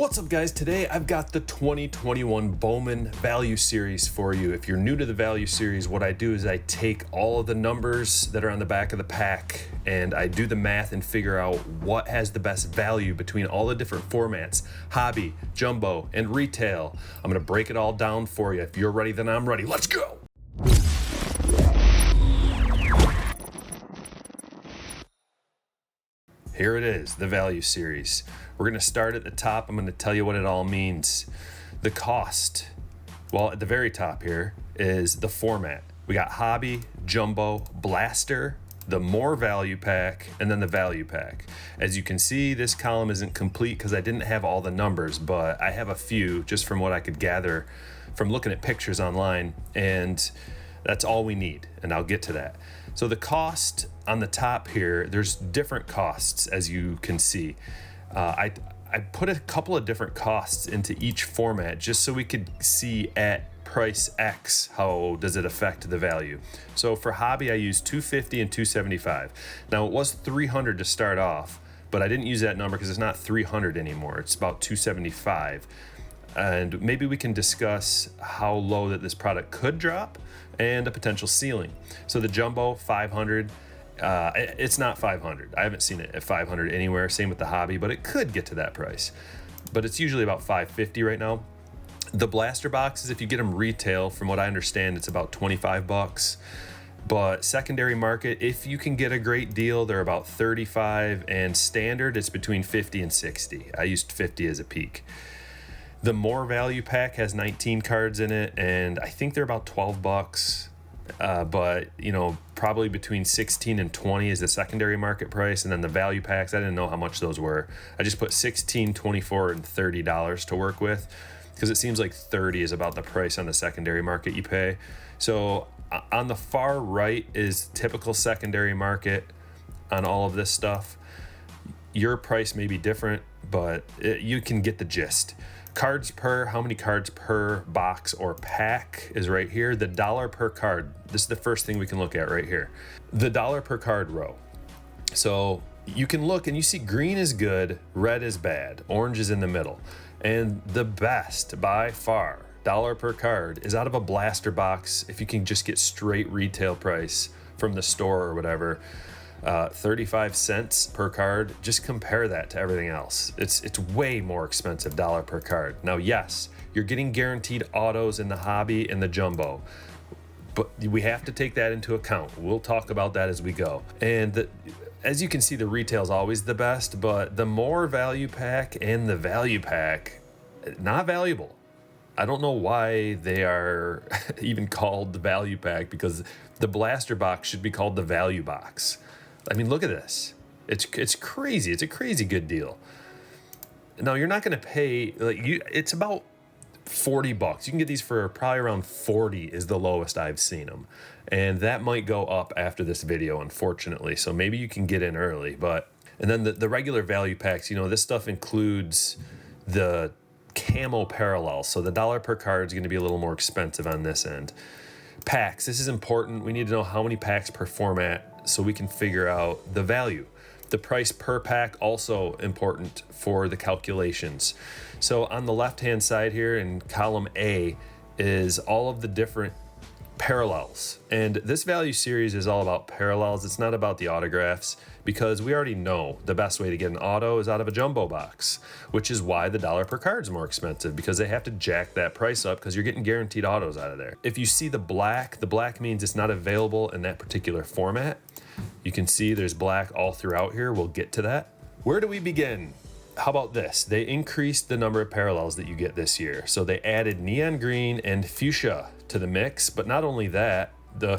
What's up, guys? Today I've got the 2021 Bowman Value Series for you. If you're new to the Value Series, what I do is I take all of the numbers that are on the back of the pack and I do the math and figure out what has the best value between all the different formats, hobby, jumbo, and retail. I'm gonna break it all down for you. If you're ready, then I'm ready. Let's go! Here it is, the Value Series. We're gonna start at the top. I'm gonna tell you what it all means. The cost, well, at the very top here is the format. We got hobby, jumbo, blaster, the more value pack, and then the value pack. As you can see, this column isn't complete because I didn't have all the numbers, but I have a few just from what I could gather from looking at pictures online, and that's all we need, and I'll get to that. So the cost on the top here, there's different costs, as you can see. I put a couple of different costs into each format just so we could see at price X, how does it affect the value. So for hobby, I used $250 and $275. Now it was $300 to start off, but I didn't use that number because it's not $300 anymore. It's about $275. And maybe we can discuss how low that this product could drop and a potential ceiling. So the jumbo, $500. It's not $500. I haven't seen it at $500 anywhere. Same with the hobby, but it could get to that price. But it's usually about $550 right now. The blaster boxes, if you get them retail, from what I understand, it's about $25. But secondary market, if you can get a great deal, they're about $35, and standard, it's between $50 and $60. I used $50 as a peak. The more value pack has 19 cards in it, and I think they're about $12. But you know, probably between 16 and 20 is the secondary market price, and then the value packs, I didn't know how much those were. I just put 16, 24, and $30 to work with because it seems like 30 is about the price on the secondary market you pay. So on the far right is typical secondary market on all of this stuff. Your price may be different, but you can get the gist. Cards per, how many cards per box or pack is right here. The dollar per card, this is the first thing we can look at right here. The dollar per card row. So you can look and you see green is good, red is bad, orange is in the middle. And the best by far, dollar per card, is out of a blaster box. If you can just get straight retail price from the store or whatever, 35 cents per card. Just compare that to everything else. It's way more expensive dollar per card. Now, yes, you're getting guaranteed autos in the hobby and the jumbo, but we have to take that into account. We'll talk about that as we go. And as you can see, the retail is always the best, but the more value pack and the value pack, not valuable. I don't know why they are even called the value pack, because the blaster box should be called the value box. I mean, look at this. It's crazy. It's a crazy good deal. Now, you're not going to pay, it's about $40. You can get these for probably around 40 is the lowest I've seen them. And that might go up after this video, unfortunately. So maybe you can get in early. And then the regular value packs, you know, this stuff includes the camo parallels. So the dollar per card is going to be a little more expensive on this end. Packs, this is important. We need to know how many packs per format so we can figure out the value. The price per pack, also important for the calculations. So on the left-hand side here in column A is all of the different parallels. And this value series is all about parallels. It's not about the autographs, because we already know the best way to get an auto is out of a jumbo box, which is why the dollar per card is more expensive, because they have to jack that price up because you're getting guaranteed autos out of there. If you see the black means it's not available in that particular format. You can see there's black all throughout here. We'll get to that. Where do we begin? How about this? They increased the number of parallels that you get this year. So they added neon green and fuchsia to the mix, but not only that, the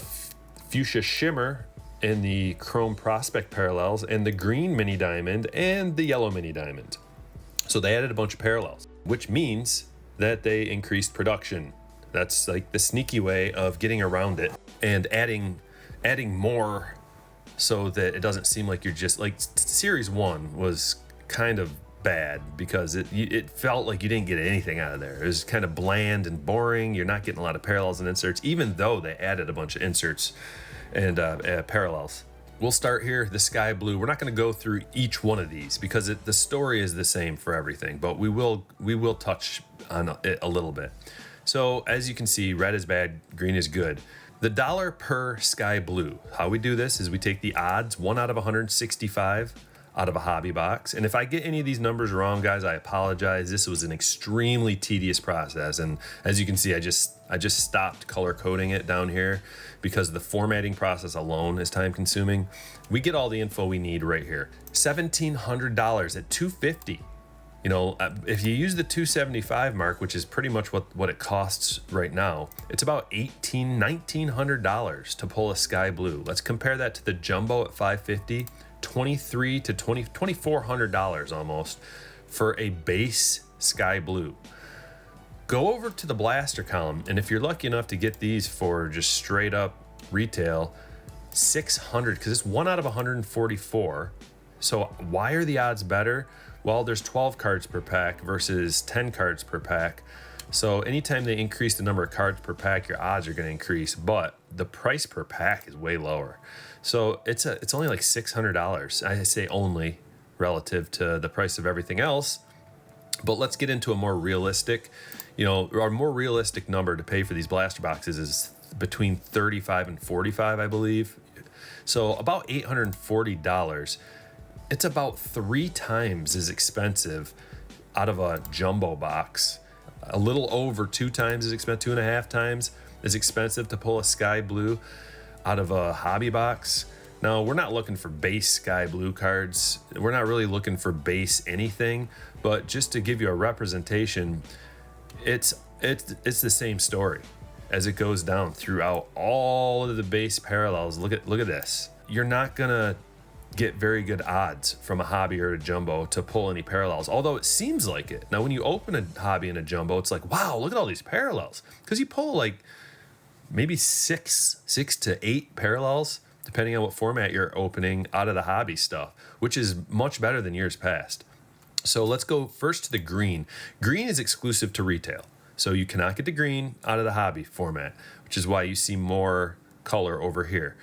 fuchsia shimmer in the chrome prospect parallels, and the green mini diamond and the yellow mini diamond. So they added a bunch of parallels, which means that they increased production. That's like the sneaky way of getting around it and adding more so that it doesn't seem like you're just like series 1 was kind of bad because it felt like you didn't get anything out of there. It was kind of bland and boring. You're not getting a lot of parallels and inserts, even though they added a bunch of inserts and parallels. We'll start here, the sky blue. We're not going to go through each one of these because the story is the same for everything, but we will touch on it a little bit. So as you can see, red is bad, green is good. The dollar per sky blue, how we do this is we take the odds, 1 out of 165 out of a hobby box. And if I get any of these numbers wrong, guys, I apologize. This was an extremely tedious process. And as you can see, I just stopped color coding it down here because the formatting process alone is time consuming. We get all the info we need right here. $1,700 at $250. You know, if you use the $275 mark, which is pretty much what it costs right now, it's about $1,900 to pull a sky blue. Let's compare that to the jumbo at $550, $2,400 almost for a base sky blue. Go over to the blaster column, and if you're lucky enough to get these for just straight up retail, 600, because it's 1 out of 144. So why are the odds better? Well, there's 12 cards per pack versus 10 cards per pack. So anytime they increase the number of cards per pack, your odds are going to increase, but the price per pack is way lower. So it's only like $600. I say only relative to the price of everything else. But let's get into a more realistic, our more realistic number to pay for these blaster boxes is between $35 and $45, I believe. So about $840. It's about 3 times as expensive out of a jumbo box. A little over 2 times as expensive, 2.5 times as expensive to pull a sky blue out of a hobby box. Now, we're not looking for base sky blue cards. We're not really looking for base anything, but just to give you a representation, it's the same story as it goes down throughout all of the base parallels. Look at this. You're not gonna get very good odds from a hobby or a jumbo to pull any parallels, although it seems like it. Now, when you open a hobby and a jumbo, it's like, wow, look at all these parallels, because you pull like maybe six to 8 parallels, depending on what format you're opening out of the hobby stuff, which is much better than years past. So let's go first to the green. Green is exclusive to retail, so you cannot get the green out of the hobby format, which is why you see more color over here.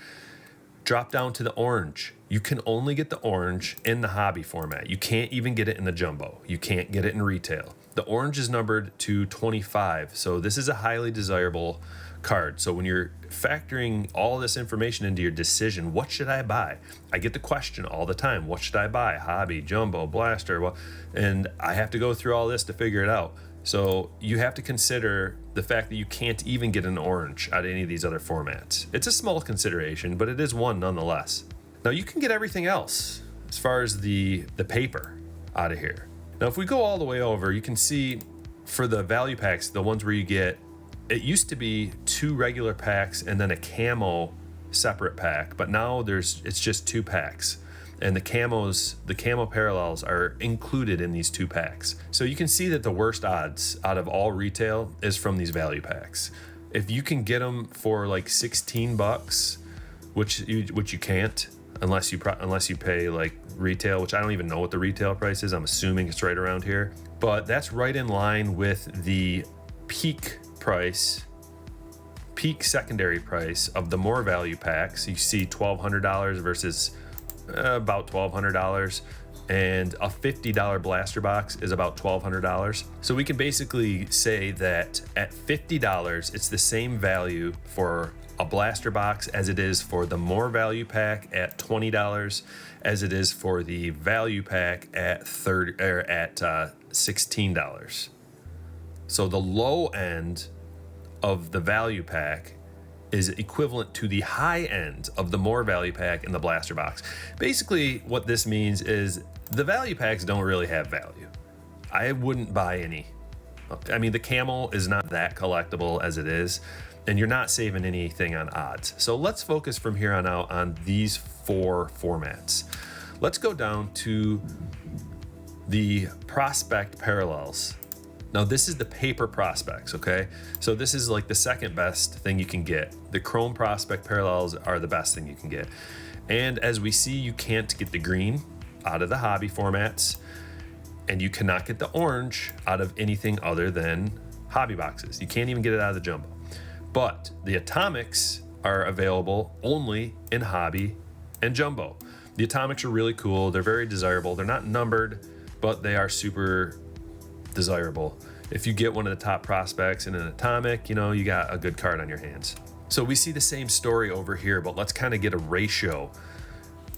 Drop down to the orange. You can only get the orange in the hobby format. You can't even get it in the jumbo. You can't get it in retail. The orange is numbered to 25, so this is a highly desirable card. So when you're factoring all this information into your decision, what should I buy? I get the question all the time, what should I buy? Hobby, jumbo, blaster, well, and I have to go through all this to figure it out. So you have to consider the fact that you can't even get an orange out of any of these other formats. It's a small consideration, but it is one nonetheless. Now you can get everything else as far as the paper out of here. Now if we go all the way over, you can see for the value packs, the ones where you get, it used to be 2 regular packs and then a camo separate pack, but now it's just 2 packs. And the camo parallels are included in these 2 packs. So you can see that the worst odds out of all retail is from these value packs. If you can get them for like $16, which you can't unless you pay like retail, which I don't even know what the retail price is. I'm assuming it's right around here, but that's right in line with the peak secondary price of the more value packs. You see $1,200 versus about $1,200, and a $50 blaster box is about $1,200. So we can basically say that at $50, it's the same value for a blaster box as it is for the more value pack at $20, as it is for the value pack at $16. So the low end of the value pack is equivalent to the high end of the more value pack in the blaster box. Basically, what this means is the value packs don't really have value. I wouldn't buy any. I mean, the camo is not that collectible as it is, and you're not saving anything on odds. So let's focus from here on out on these 4 formats. Let's go down to the prospect parallels. Now this is the paper prospects, okay? So this is like the second best thing you can get. The chrome prospect parallels are the best thing you can get. And as we see, you can't get the green out of the hobby formats, and you cannot get the orange out of anything other than hobby boxes. You can't even get it out of the jumbo. But the atomics are available only in hobby and jumbo. The atomics are really cool. They're very desirable. They're not numbered, but they are super desirable. If you get one of the top prospects in an atomic, you know, you got a good card on your hands. So we see the same story over here, but let's kind of get a ratio.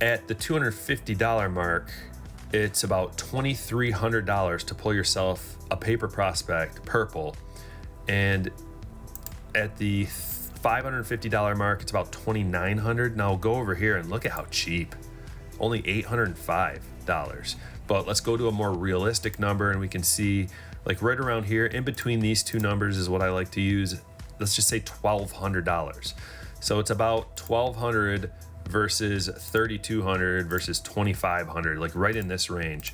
At the $250 mark, it's about $2,300 to pull yourself a paper prospect purple. And at the $550 mark, it's about $2,900. Now go over here and look at how cheap, only $805. But let's go to a more realistic number and we can see like right around here, in between these two numbers is what I like to use. Let's just say $1,200. So it's about $1,200 versus $3,200 versus $2,500, like right in this range.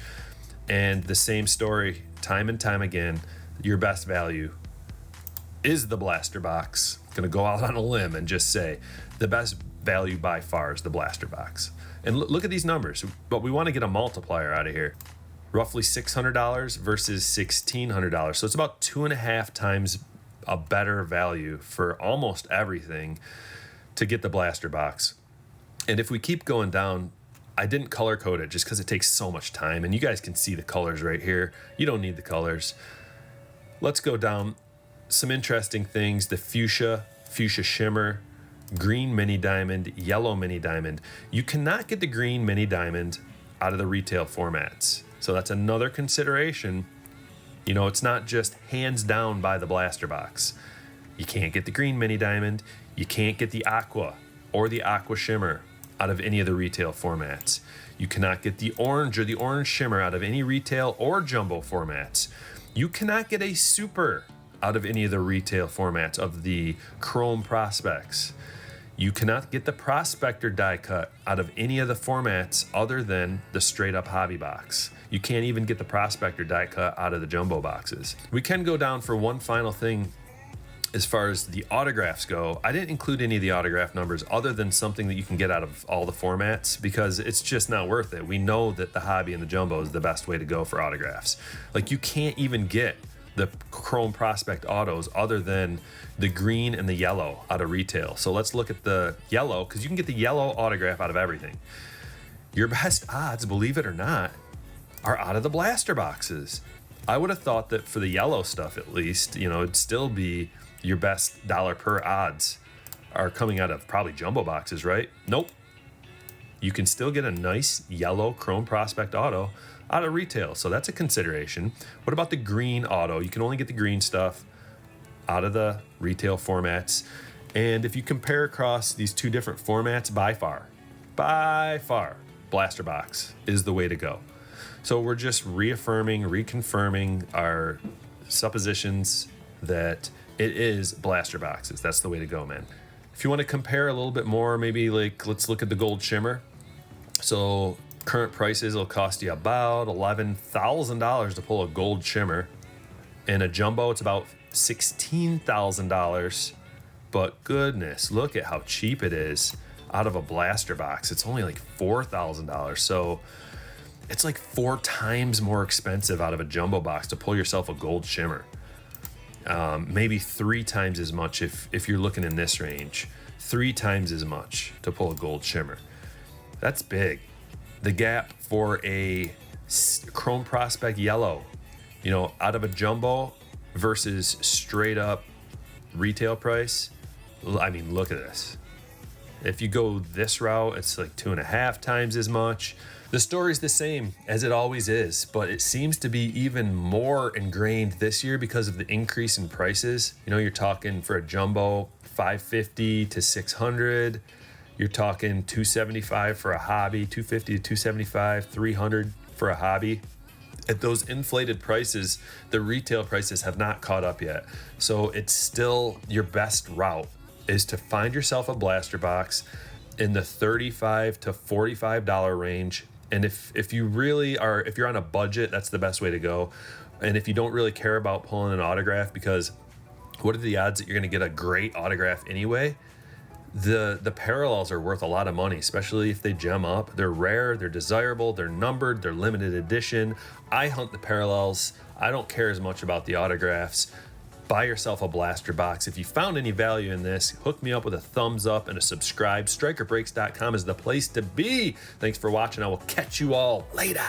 And the same story, time and time again, your best value is the blaster box. Gonna go out on a limb and just say the best value by far is the blaster box. And look at these numbers, but we want to get a multiplier out of here. Roughly $600 versus $1,600. So it's about 2.5 times a better value for almost everything to get the blaster box. And if we keep going down, I didn't color code it just because it takes so much time. And you guys can see the colors right here. You don't need the colors. Let's go down. Some interesting things, the fuchsia shimmer, green mini diamond, yellow mini diamond. You cannot get the green mini diamond out of the retail formats. So that's another consideration. You know, it's not just hands down by the blaster box. You can't get the green mini diamond. You can't get the aqua or the aqua shimmer out of any of the retail formats. You cannot get the orange or the orange shimmer out of any retail or jumbo formats. You cannot get a super out of any of the retail formats of the chrome prospects. You cannot get the prospector die cut out of any of the formats other than the straight up hobby box. You can't even get the prospector die cut out of the jumbo boxes. We can go down for one final thing as far as the autographs go. I didn't include any of the autograph numbers other than something that you can get out of all the formats because it's just not worth it. We know that the hobby and the jumbo is the best way to go for autographs. Like you can't even get the chrome prospect autos other than the green and the yellow out of retail. So let's look at the yellow because you can get the yellow autograph out of everything. Your best odds, believe it or not, are out of the blaster boxes. I would have thought that for the yellow stuff at least, you know, it'd still be your best dollar per odds are coming out of probably jumbo boxes, right? Nope. You can still get a nice yellow chrome prospect auto out of retail. So that's a consideration. What about the green auto? You can only get the green stuff out of the retail formats. And if you compare across these two different formats, by far, blaster box is the way to go. So we're just reconfirming our suppositions that it is blaster boxes. That's the way to go, man. If you want to compare a little bit more, maybe like let's look at the gold shimmer. So current prices will cost you about $11,000 to pull a gold shimmer. In a jumbo, it's about $16,000. But goodness, look at how cheap it is out of a blaster box. It's only like $4,000. So it's like 4 times more expensive out of a jumbo box to pull yourself a gold shimmer. Maybe 3 times as much if you're looking in this range. 3 times as much to pull a gold shimmer. That's big. The gap for a chrome prospect yellow, you know, out of a jumbo versus straight up retail price. I mean, look at this. If you go this route, it's like 2.5 times as much. The story's the same as it always is, but it seems to be even more ingrained this year because of the increase in prices. You know, you're talking for a jumbo, $550 to $600. You're talking $275 for a hobby, $250 to $275, $300 for a hobby. At those inflated prices, the retail prices have not caught up yet. So it's still your best route is to find yourself a blaster box in the $35 to $45 range. And if you really are, if you're on a budget, that's the best way to go. And if you don't really care about pulling an autograph, because what are the odds that you're going to get a great autograph anyway? The parallels are worth a lot of money, especially if they gem up. They're rare, they're desirable, they're numbered, they're limited edition. I hunt the parallels. I don't care as much about the autographs. Buy yourself a blaster box. If you found any value in this, hook me up with a thumbs up and a subscribe. StrykerBreaks.com is the place to be. Thanks for watching. I will catch you all later.